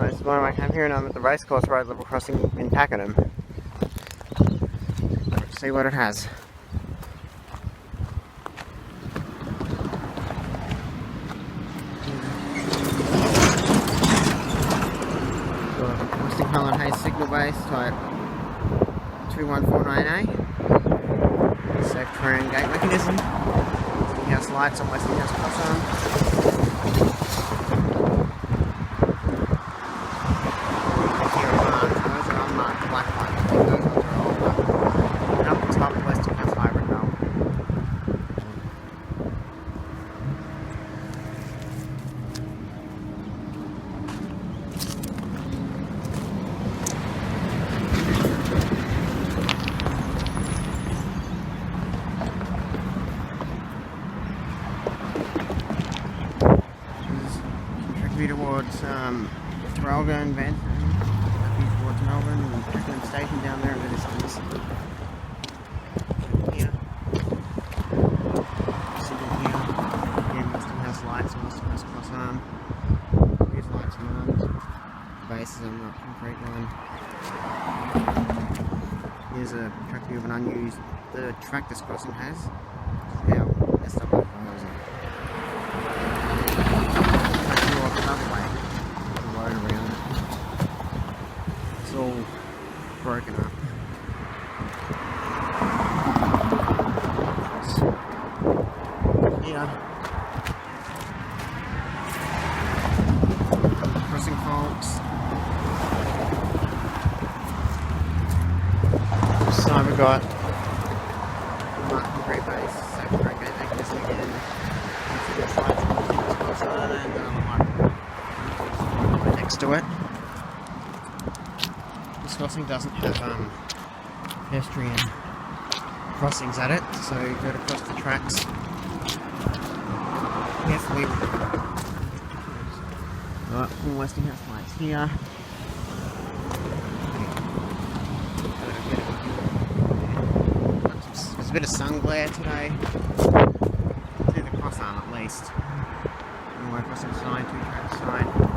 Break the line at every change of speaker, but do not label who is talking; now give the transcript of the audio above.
This is morning I'm here and I'm at the Racecourse Road level crossing in Pakenham. Let's see what it has. Western Cullen Hayes signal base type 2149A. Safetran gate mechanism. Westinghouse lights on Westinghouse crossarms. Those are unmarked black lights. I think those ones are all marked. And up the top, Westinghouse hybrid valve. Towards Traralgon, Vanton, towards Melbourne, and Pakenham Station down there in the distance. Here. Sitting here. Again, Westinghouse lights, Westinghouse crossarm. Here's lights and arms. Base is on the concrete line. Here's a track view of an unused track this crossing has. Now, let's stop it. It's all broken up. Here, crossing faults. So we've got concrete base, Safetran gate mechanism again. And next to it. This crossing doesn't have pedestrian crossings at it, so you go to cross the tracks carefully. Got full Westinghouse lights here. There's a bit of sun glare today. See the crossarm at least. One way crossing sign, 2 track sign.